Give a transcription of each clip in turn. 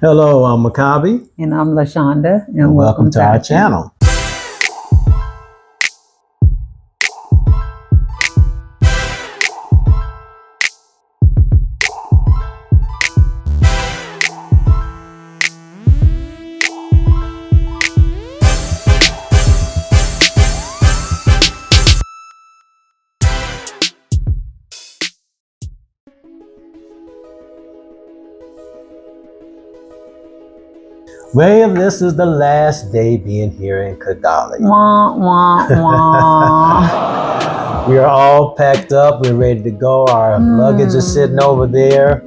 Hello, I'm Maccabi, And I'm LaShonda, and welcome to our channel. Well, this is the last day being here in Kigali. Wah, wah, wah. We are all packed up. We're ready to go. Our luggage is sitting over there,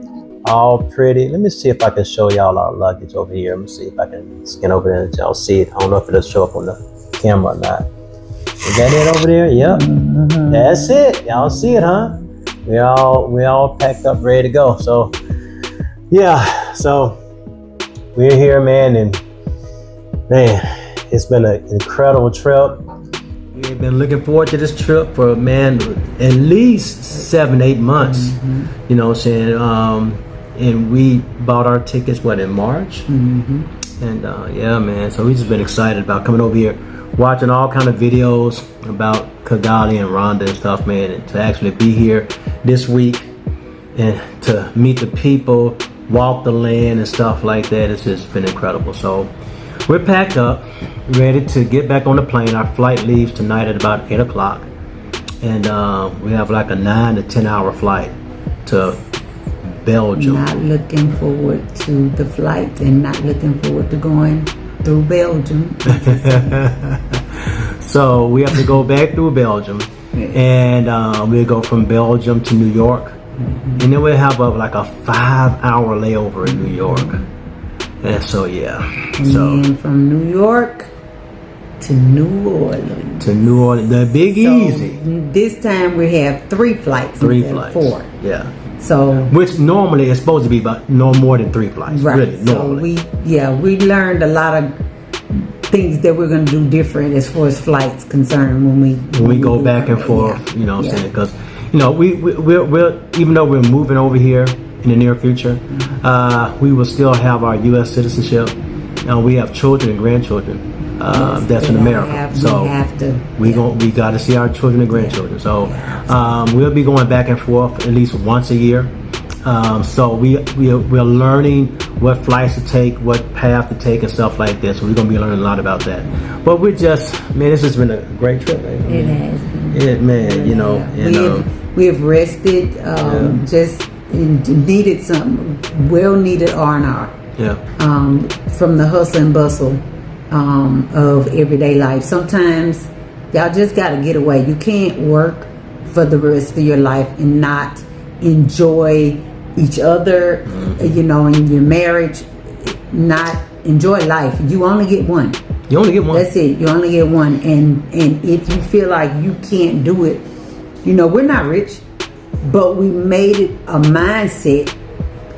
all pretty. Let me see if I can show y'all our luggage over here. Let me see if I can scan over there and y'all see it. I don't know if it'll show up on the camera or not. Is that it over there? Yep. That's it. Y'all see it, huh? We all packed up, ready to go. So, yeah. So we're here, man, and man, it's been an incredible trip. We've been looking forward to this trip for, man, at least 7-8 months. You know what I'm saying? And we bought our tickets, in March? And yeah, man, so we've just been excited about coming over here, watching all kind of videos about Kigali and Rwanda and stuff, man, and to actually be here this week and to meet the people, walk the land and stuff like that. It's just been incredible. So we're packed up, ready to get back on the plane. Our flight leaves tonight at about 8 o'clock. And we have like a 9 to 10 hour flight to Belgium. Not looking forward to the flight and not looking forward to going through Belgium. So we have to go back through Belgium. And we'll go from Belgium to New York. And then we'll have like a 5-hour layover in New York. And so, yeah. And then from New York to New Orleans. The Big Easy. This time we have 3 flights. 3 flights. 4. Yeah. So which normally is supposed to be about no more than 3 flights. right. Really, normally. So we learned a lot of things that we're going to do different as far as flights concerned when we go back and forth. Yeah. You know what I'm saying? Because we're even though we're moving over here in the near future, we will still have our U.S. citizenship. We have children and grandchildren that's in America, we got to see our children and grandchildren. So we'll be going back and forth at least once a year. So we're learning what flights to take, what path to take, and stuff like this. So we're gonna be learning a lot about that. But this has been a great trip, man. It has been. We have rested, just needed some well-needed R&R. Yeah. From the hustle and bustle of everyday life. Sometimes y'all just got to get away. You can't work for the rest of your life and not enjoy each other, in your marriage, not enjoy life. You only get one. You only get one. That's it. You only get one. And if you feel like you can't do it, we're not rich, but we made it a mindset.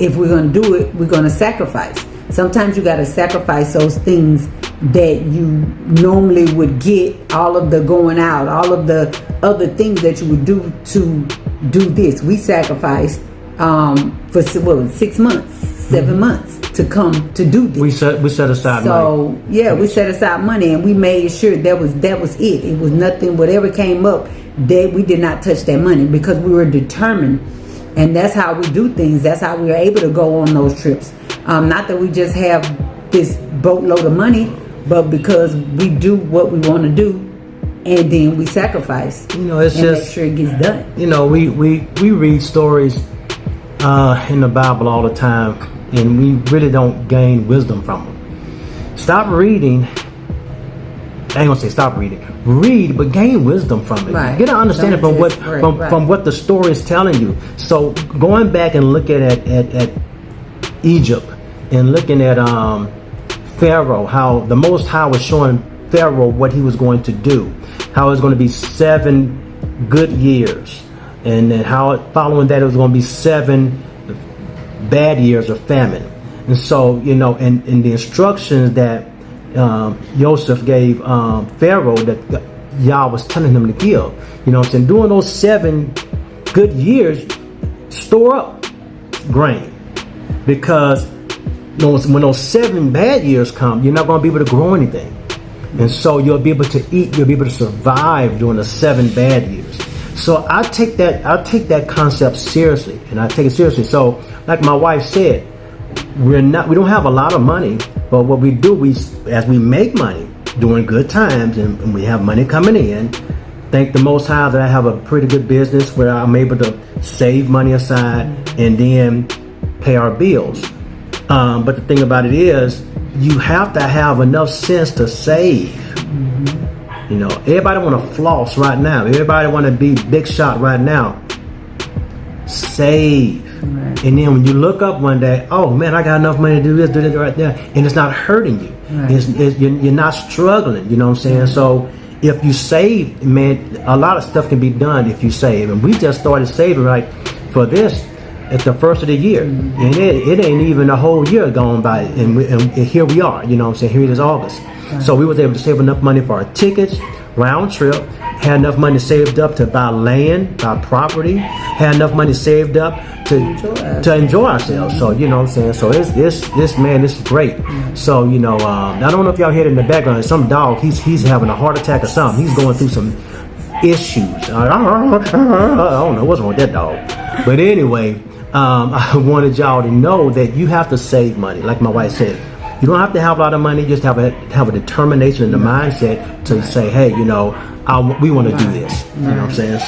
If we're going to do it, we're going to sacrifice. Sometimes you got to sacrifice those things that you normally would get, all of the going out, all of the other things that you would do to do this. We sacrificed for 6 months, 7 months to come to do this. We set aside money. So we set aside money, and we made sure that was it. It was nothing. Whatever came up, that we did not touch that money because we were determined. And that's how we do things. That's how we are able to go on those trips. Not that we just have this boatload of money, but because we do what we want to do, and then we sacrifice. It's and just make sure it gets done. We read stories in the Bible all the time, and we really don't gain wisdom from them. Stop reading. I ain't gonna say stop reading. Read, but gain wisdom from it. Right. Get an understanding from what the story is telling you. So going back and looking at Egypt and looking at Pharaoh, how the Most High was showing Pharaoh what he was going to do, how it was going to be 7 good years, and then how following that it was going to be 7 bad years of famine. And so and the instructions that Joseph gave Pharaoh that Yah was telling him to give. And during those 7 good years, store up grain, because when those 7 bad years come, you're not going to be able to grow anything. And so you'll be able to eat, you'll be able to survive during the 7 bad years. So I take that concept seriously, and I take it seriously. So like my wife said, we don't have a lot of money, but what we do, as we make money during good times and we have money coming in, thank the Most High that I have a pretty good business where I'm able to save money aside and then pay our bills. But the thing about it is, you have to have enough sense to save. You know, everybody want to floss right now. Everybody want to be big shot right now. Save. Right. And then when you look up one day, oh man, I got enough money to do this right there, and it's not hurting you. Right. You're not struggling. You know what I'm saying? So if you save, man, a lot of stuff can be done if you save. And we just started saving right for this at the first of the year, and it ain't even a whole year gone by, and here we are. You know what I'm saying? Here it is August. Right. So we was able to save enough money for our tickets, round trip, had enough money saved up to buy land, buy property, had enough money saved up to enjoy ourselves. So you know what I'm saying? So this is great. So you know, I don't know if y'all hear it in the background. Some dog, he's having a heart attack or something. He's going through some issues. I don't know what's wrong with that dog. But anyway, I wanted y'all to know that you have to save money. Like my wife said, you don't have to have a lot of money. Just have a determination and the mindset to say, hey, you know, we want to do this. You know what I'm saying?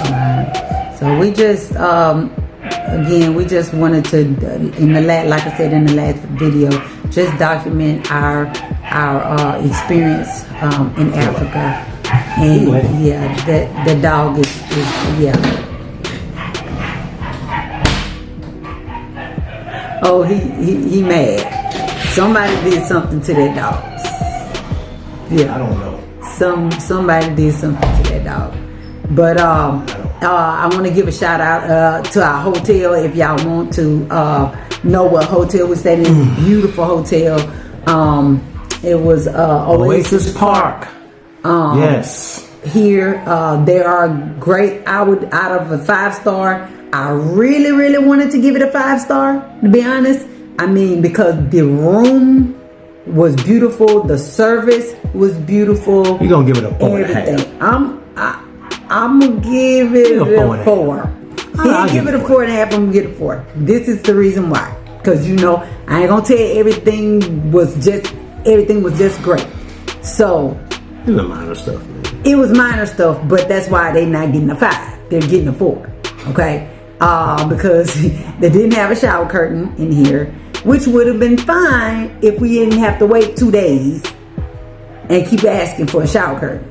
So we just, again, we just wanted to, like I said in the last video, just document our experience in Africa. And yeah, the dog is yeah. Oh, he mad. Somebody did something to that dog. Yeah, I don't know. Somebody did something to that dog. But I want to give a shout out to our hotel. If y'all want to know what hotel we stayed in, beautiful hotel. It was Oasis Park. Yes. Here, there are great. Out of a 5-star. I really, really wanted to give it a 5-star, to be honest. I mean, because the room was beautiful, the service was beautiful. You're gonna give it a 4.5. I'm gonna give it a 4. He'll give it a 4.5. I'm gonna give it a 4. This is the reason why. Because you know, I ain't gonna tell you everything was just great. So it was minor stuff, man. It was minor stuff, but that's why they're not getting a 5. They're getting a 4. Okay. Because they didn't have a shower curtain in here, which would have been fine if we didn't have to wait 2 days and keep asking for a shower curtain.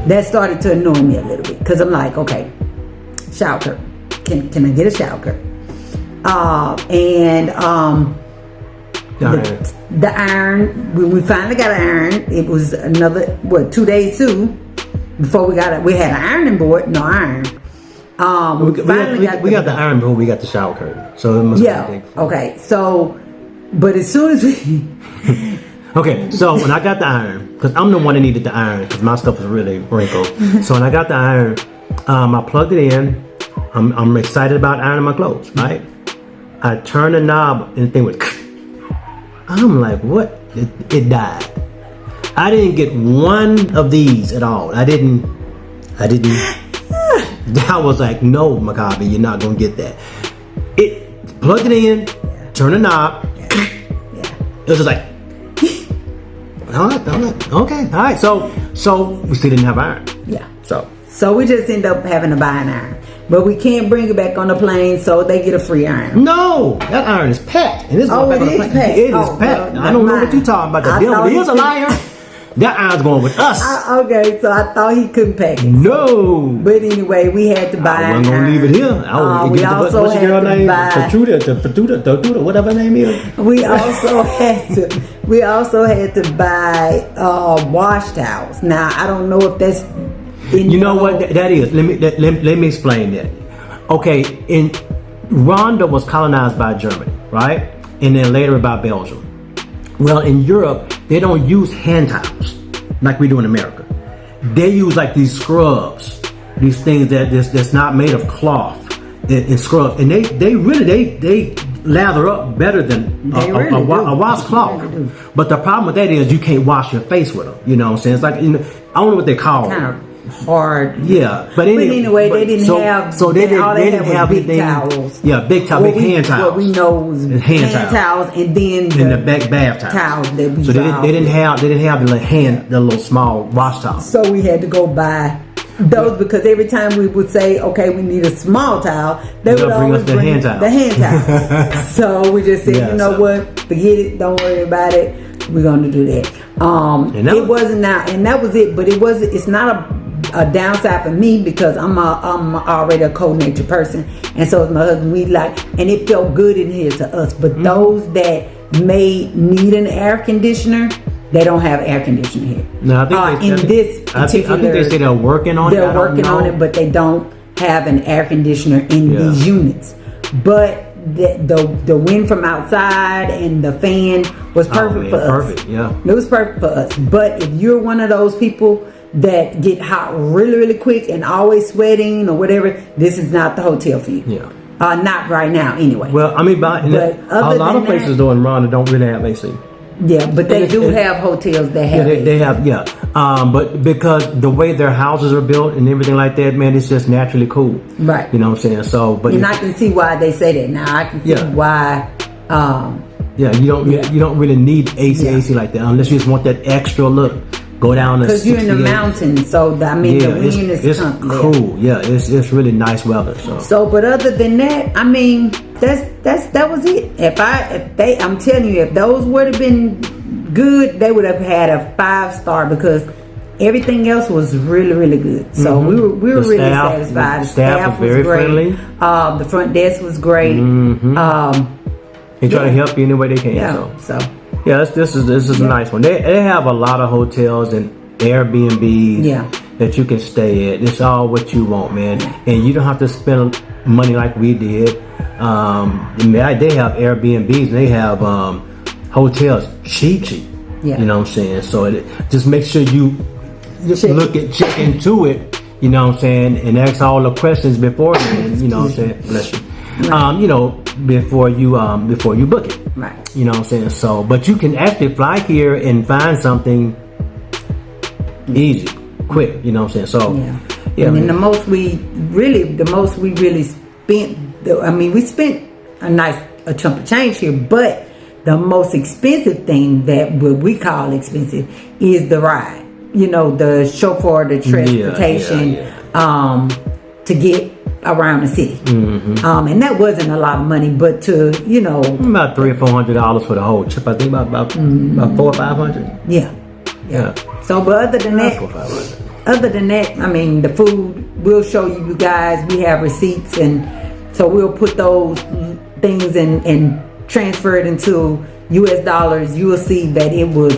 That started to annoy me a little bit because I'm like, okay, shower curtain. Can I get a shower curtain? The iron, when we finally got an iron, it was another 2 days too before we got it. We had an ironing board, no iron. We got the iron before we got the shower curtain. So it must be big. Okay. So, but as soon as we okay, so when I got the iron, because I'm the one that needed the iron because my stuff was really wrinkled. So when I got the iron, I plugged it in. I'm excited about ironing my clothes, right? I turned the knob and the thing went. I'm like, what? It died. I didn't get one of these at all. I didn't. I was like, no, Maccabi, you're not gonna get that. It plugged it in, turn the knob. It was just like, all right, okay, all right. So we still didn't have iron. Yeah. So we just end up having to buy an iron, but we can't bring it back on the plane, so they get a free iron. No, that iron is packed, and it's it is packed. It is packed. I don't know what you're talking about. The devil is a liar. That iron's going with us. Okay, so I thought he couldn't pack it. No. But anyway, we had to buy I wasn't going to leave it here. We also had to buy... Patruda, whatever her name is. We also had to buy wash towels. Now, I don't know if that's... You know what that is? Let me explain that. Okay, in Rwanda was colonized by Germany, right? And then later by Belgium. Well, in Europe, they don't use hand towels like we do in America. They use like these scrubs, these things that's not made of cloth and scrubs. And they really lather up better than really a washcloth. They really do. But the problem with that is you can't wash your face with them. You know what I'm saying? It's like, I don't know what they call Kind them. of hard. Yeah, but anyway, they didn't have. So they didn't have big anything. towels. Yeah, big hand towels. What we know was hand towels, and then the bath towels. That we so they didn't have the little small wash towels. So we had to go buy those because every time we would say, okay, we need a small towel, they would always bring us the hand towel. So we just said, you know what, forget it, don't worry about it. We're gonna do that. It wasn't now, and that was it. But it's not a downside for me because I'm already a cold natured person, and so is my husband. And it felt good in here to us. But those that may need an air conditioner, they don't have air conditioning here. No, I think I think they say they're working on it. They're working on it, but they don't have an air conditioner in these units. But the wind from outside and the fan was perfect for us. Perfect, yeah. It was perfect for us. But if you're one of those people that get hot really, really quick and always sweating or whatever, this is not the hotel for you. Yeah. Not right now, anyway. Well, I mean, a lot of places though in Rwanda don't really have AC. Yeah, but they do have hotels that have AC. They have, but because the way their houses are built and everything like that, man, it's just naturally cool. Right. You know what I'm saying? So, but I can see why they say that now. I can see why. You don't really need AC like that unless you just want that extra look. Go down to 68. Because you're in the mountains, so the wind is cool. Yeah, it's really nice weather. So, but other than that, I mean, that was it. I'm telling you, if those would have been good, they would have had a 5-star because everything else was really, really good. So we were really satisfied. The staff was very great. Friendly. The front desk was great. They try to help you any way they can. Yeah. So. Yeah, this is a nice one. They have a lot of hotels and Airbnbs that you can stay at. It's all what you want, man. And you don't have to spend money like we did. They have Airbnbs and they have hotels cheap. Yeah. You know what I'm saying? So just make sure you check into it, you know what I'm saying, and ask all the questions beforehand, you know what I'm saying? Bless you. Right. Before you book it. Right. You know what I'm saying? So, but you can actually fly here and find something easy, quick, you know what I'm saying? So, and then the most we really spent, we spent a chunk of change here, but the most expensive thing that what we call expensive is the ride. You know, the chauffeur, the transportation, to get around the city. And that wasn't a lot of money, but to, about $300 or $400 for the whole trip. I think about $400 or $500. Yeah. So, but other than that, I mean, the food, we'll show you guys. We have receipts, and so we'll put those things and transfer it into US dollars. You will see that it was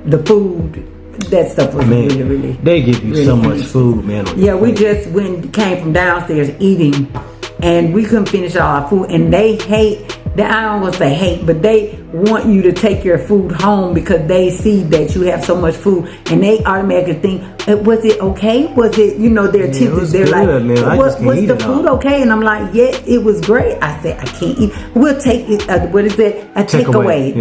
the food. That stuff was really, really. They give you so much food, man. We just came from downstairs eating, and we couldn't finish all our food. And they hate. I don't want to say hate, but they want you to take your food home because they see that you have so much food, and they automatically think, "Was it okay? Was it?" They're tempted. They're like, "Was the food okay?" And I'm like, "Yeah, it was great." I said, "I can't eat. We'll take it. What is it? A takeaway."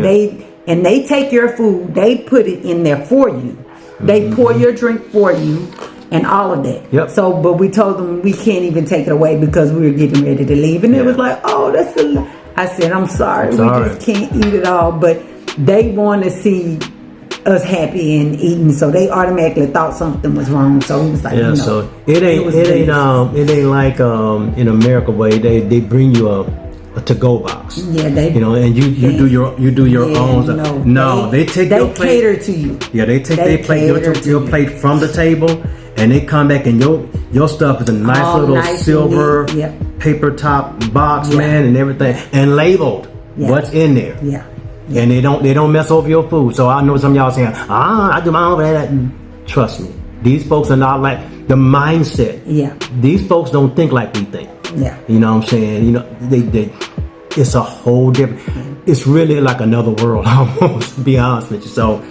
They take your food. They put it in there for you. They pour your drink for you and all of that. Yep. So, but we told them we can't even take it away because we were getting ready to leave. And it was like, oh, that's I said, I'm sorry. We just can't eat it all. But they want to see us happy and eating. So they automatically thought something was wrong. So it was like, so it ain't like in America where they bring you a to-go box. Yeah, they and you do your own. They cater to you. Yeah, they take your plate from the table, and they come back, and your stuff is a nice little silver paper top box, man, and everything, and labeled what's in there. Yeah. And they don't mess over your food. So I know some of y'all saying, I do my own that. Trust me, these folks are not like the mindset. Yeah. These folks don't think like we think. Yeah. You know what I'm saying? They it's a whole different. It's really like another world almost. To be honest with you, so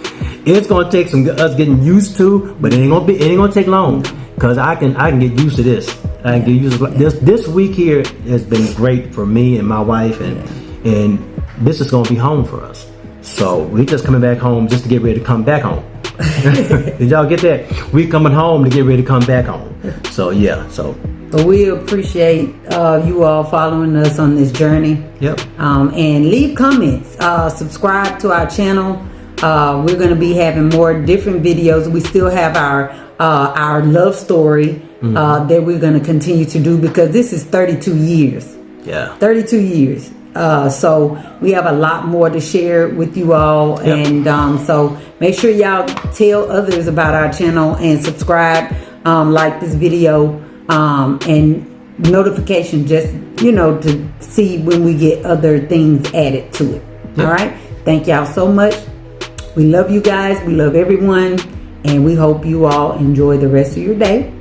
it's gonna take us getting used to, but it ain't gonna take long because I can get used to this. I can get used to this. This week here has been great for me and my wife, and and this is gonna be home for us. So we just coming back home just to get ready to come back home. Did y'all get that? We coming home to get ready to come back home. So yeah, so. But we appreciate you all following us on this journey. Yep. And leave comments. Subscribe to our channel. We're going to be having more different videos. We still have our love story that we're going to continue to do, because this is 32 years. Yeah. 32 years. So we have a lot more to share with you all. Yep. And so make sure y'all tell others about our channel and subscribe, like this video, and notification, just, to see when we get other things added to it. Yep. All right. Thank y'all so much. We love you guys. We love everyone. And we hope you all enjoy the rest of your day.